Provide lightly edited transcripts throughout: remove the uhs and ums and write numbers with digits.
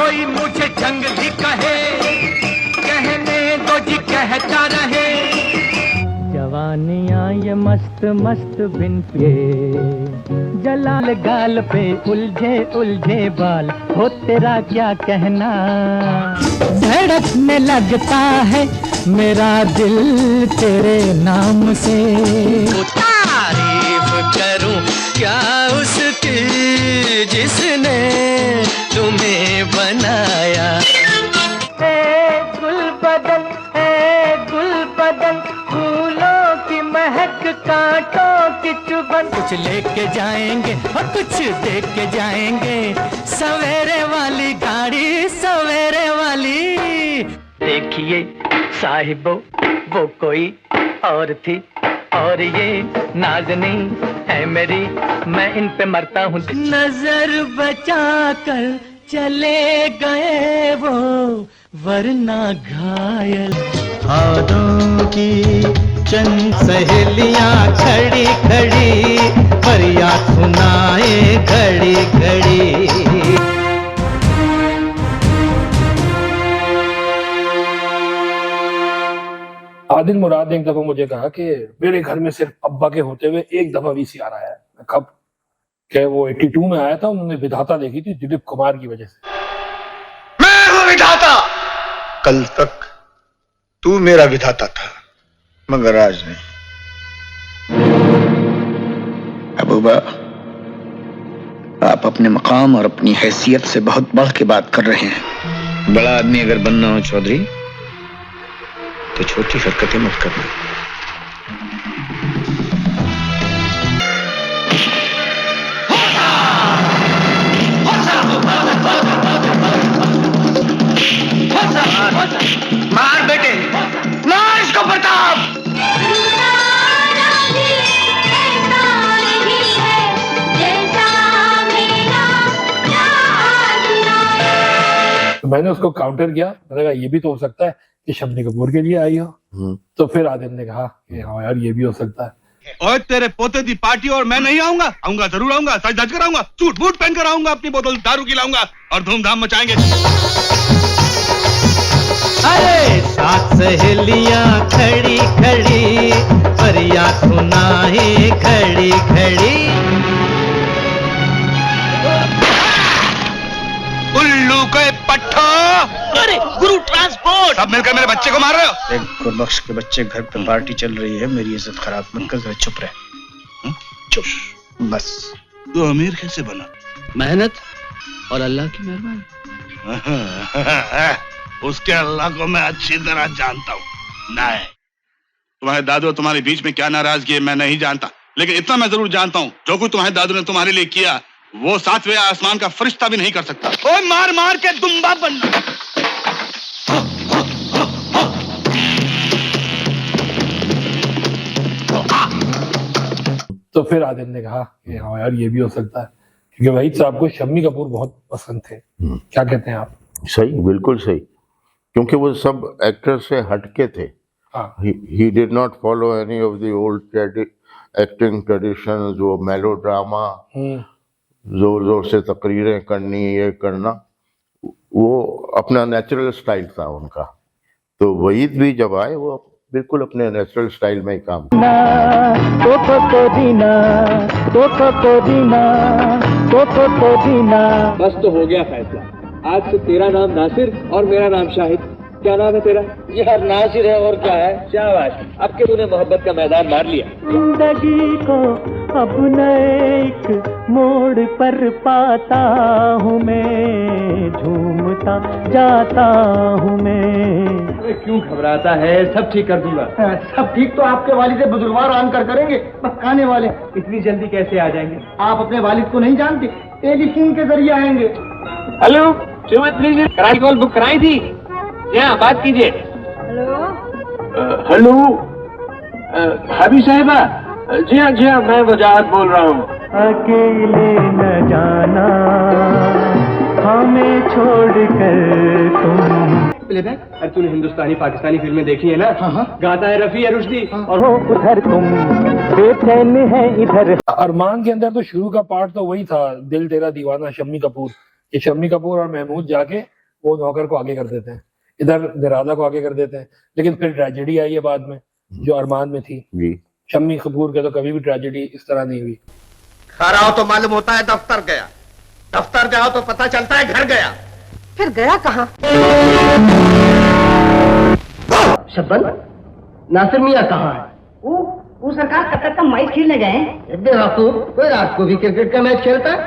कोई मुझे जंगली कहे, कहने दो जी कहता रहे। जवानियाँ ये मस्त मस्त बिन पे, जलाल गाल पे उलझे उलझे बाल, हो तेरा क्या कहना। धड़कने लगता है मेरा दिल तेरे नाम से। तारीफ करूं क्या उसकी जिसने तुम्हें बनाया। गुल बदन फूलों की महक कांटों की चुभन। कुछ लेके जाएंगे और कुछ देख के जाएंगे, सवेरे वाली गाड़ी सवेरे वाली। देखिए साहिबो वो कोई और थी, और ये नाज़नी है मेरी, मैं इन पे मरता हूँ। नजर बचा कर चले गए वो, वरना घायल। हाथों की चंद सहेलियां खड़ी खड़ी, फरियाद सुनाए घड़ी घड़ी। आदिल मुराद ने एक दफा मुझे कहा कि मेरे घर में सिर्फ अब्बा के होते हुए एक दफा वीसीआर आया है। कब? क्या वो 82 में आया था, उन्होंने विधाता देखी थी दिलीप कुमार की वजह से। मैं हूं विधाता। कल तक तू मेरा विधाता था, मगर आज नहीं। अबूबा, आप अपने मकाम और अपनी हैसियत से बहुत बढ़ के बात कर रहे हैं। बड़ा आदमी अगर बनना हो चौधरी, तो छोटी हरकतें मत करना। मार बेटे, मार इसको प्रताप। मैंने उसको काउंटर किया, मैंने कहा ये भी तो हो सकता है कि शम्मी कपूर के लिए आई हो। तो फिर आदिल ने कहा कि हाँ यार ये भी हो सकता है। और तेरे पोते की पार्टी और मैं नहीं आऊंगा। आऊंगा जरूर आऊंगा, सज धज कर आऊंगा, सूट बूट पहन कर आऊंगा, अपनी बोतल दारू की लाऊंगा और धूमधाम मचाएंगे। अरे सात सहेलियां खड़ी खड़ी, फरियाद सुनाए खड़ी खड़ी। उल्लू के पट्टो, अरे गुरु ट्रांसपोर्ट, सब मिलकर मेरे बच्चे को मार रहे हो। एक गुरबख्श के बच्चे घर पे पार्टी चल रही है, मेरी इज्जत खराब मत कर, जरा चुप रहे। चुप बस। तू अमीर कैसे बना? मेहनत और अल्लाह की मेहरबानी। उसके अल्लाह को मैं अच्छी तरह जानता हूँ। नहीं, तुम्हारे दादू और तुम्हारे बीच में क्या नाराजगी है मैं नहीं जानता, लेकिन इतना मैं जरूर जानता हूँ, जो कुछ तुम्हारे दादू ने तुम्हारे लिए किया वो सातवें आसमान का फरिश्ता भी नहीं कर सकता। ओए मार मार के दुम्बा बन। तो फिर आदिल ने कहा कि हाँ यार ये भी हो सकता है, क्योंकि वहीद साहब को शम्मी कपूर बहुत पसंद थे। क्या कहते हैं आप? सही, बिल्कुल सही, क्योंकि वो सब एक्टर से हटके थे। He did not follow any of the old acting tradition, जो मेलोड्रामा, जोर जोर से तकरीरें करनी, ये करना, वो अपना नेचुरल स्टाइल था उनका। तो वहीद भी जब आए वो बिल्कुल अपने नेचुरल स्टाइल में ही काम किया। बस तो हो गया फैसला। आज से तेरा नाम नासिर और मेरा नाम शाहिद। क्या नाम है तेरा? यार नासिर है और क्या है। शाबाश, अब के तूने मोहब्बत का मैदान मार लिया। जिंदगी को अब नए एक मोड़ पर पाता हूँ मैं, झूमता जाता हूँ मैं। क्यों घबराता है? सब ठीक कर दूंगा। सब ठीक तो आपके वालिद बुजुर्गवार आनकर करेंगे, पकाने वाले। इतनी जल्दी कैसे आ जाएंगे? आप अपने वालिद को नहीं जानते, टेलीफोन के जरिए आएंगे। हेलो, कराई कॉल बुक कराई थी? यहाँ बात कीजिए। हेलो हबी साहिबा। जी हाँ मैं वजाहत बोल रहा हूँ। अकेले न जाना हमें छोड़कर तुम। प्लेबैक? अरे तूने हिंदुस्तानी पाकिस्तानी फिल्में देखी है ना? हाँ। गाता है रफी रुश्दी। और हो उधर तुम बेचैन है इधर। अरमान के अंदर तो शुरू का पार्ट तो वही था, दिल तेरा दीवाना, शम्मी कपूर, कि शम्मी कपूर और महमूद जाके वो नौकर को आगे कर देते हैं, इधर निराला को आगे कर देते हैं, लेकिन फिर ट्रेजेडी आई है बाद में जो अरमान में थी जी। शम्मी कपूर के तो कभी भी ट्रेजेडी इस तरह नहीं हुई। घर आओ तो मालूम होता है दफ्तर गया, दफ्तर जाओ तो पता चलता है घर गया। फिर गया कहाँ? शब्बन, नासिर मियाँ कहाँ है? वो सरकार कतर का मैच खेलने गए हैं। बेवकूफ, कोई रात को भी क्रिकेट का मैच खेलता है?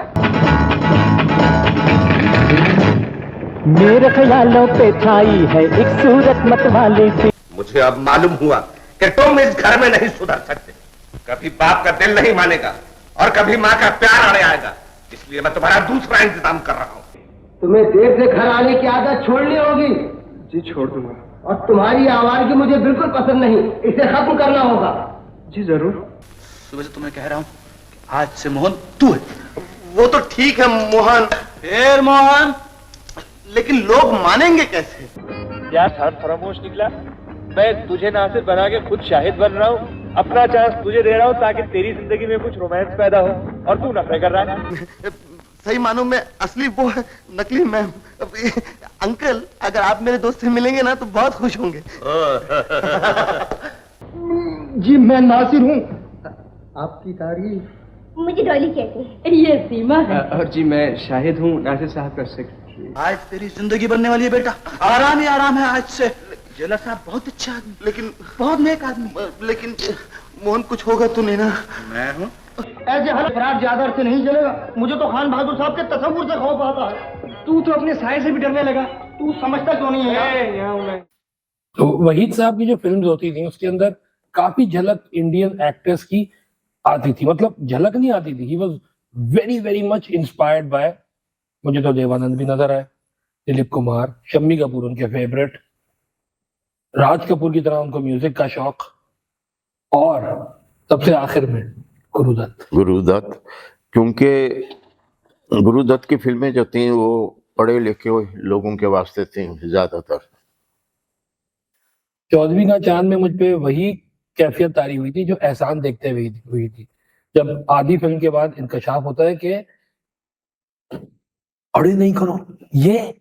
मेरे ख्यालों पे छाई है एक सूरत मतवाली सी। मुझे अब मालूम हुआ कि तुम इस घर में नहीं सुधर सकते। कभी बाप का दिल नहीं मानेगा और कभी माँ का प्यार अड़े आएगा, इसलिए मैं तुम्हारा दूसरा इंतजाम कर रहा हूँ। तुम्हें देर से घर आने की आदत छोड़नी होगी। जी छोड़ दूंगा। और तुम्हारी आवाज़गी मुझे बिल्कुल पसंद नहीं, इसे खत्म करना होगा। जी जरूर। सुबह से तुम्हें कह रहा हूँ आज से मोहन तू है। वो तो ठीक है मोहन, फिर मोहन, लेकिन लोग मानेंगे कैसे? क्या फरामोश निकला। मैं तुझे नासिर बना के खुद शाहिद बन रहा हूँ, अपना चांस तुझे दे रहा हूँ ताकि तेरी जिंदगी में कुछ रोमांस पैदा हो, और तू नफे कर रहा है। सही मानूं मैं असली वो है, नकली मैं। अंकल अगर आप मेरे दोस्त से मिलेंगे ना तो बहुत खुश होंगे। जी मैं नासिर हूँ। आपकी तारीफ। मुझे डॉली कहते हैं। ये सीमा है। और जी मैं शाहिद हूँ, नासिर साहब का सेक्रेटरी। आज तेरी जिंदगी बनने वाली है बेटा, आराम ही आराम है आज से। जेलर साहब बहुत अच्छा आदमी, लेकिन बहुत नेक आदमी। लेकिन मोहन कुछ होगा तो नहीं ना? मैं हूँ। ऐसे हर फरार ज्यादा से नहीं चलेगा। मुझे तो खान बहादुर साहब के तस्वुर से खौफ आता है। तू तो अपने साय से भी डरने लगा। तू समझता क्यों नहीं है? यहाँ मैं। तो वहीद साहब की जो फिल्म होती थी उसके अंदर काफी झलक इंडियन एक्टर्स की आती थी, मतलब झलक नहीं आती थी। He was very very much inspired by, मुझे तो देवानंद भी नजर आए, दिलीप कुमार, शम्मी कपूर उनके फेवरेट, राज कपूर की तरह उनको म्यूजिक का शौक, और सबसे आखिर में गुरुदत्त। गुरुदत्त, क्योंकि गुरुदत्त की फिल्में जो थी वो पढ़े लिखे लोगों के वास्ते थी ज्यादातर। 14वीं का चांद में मुझ पे वही कैफियत तारी हुई थी जो एहसान देखते हुई थी, जब आधी फिल्म के बाद इंकशाफ होता है कि अड़े नहीं करो, ये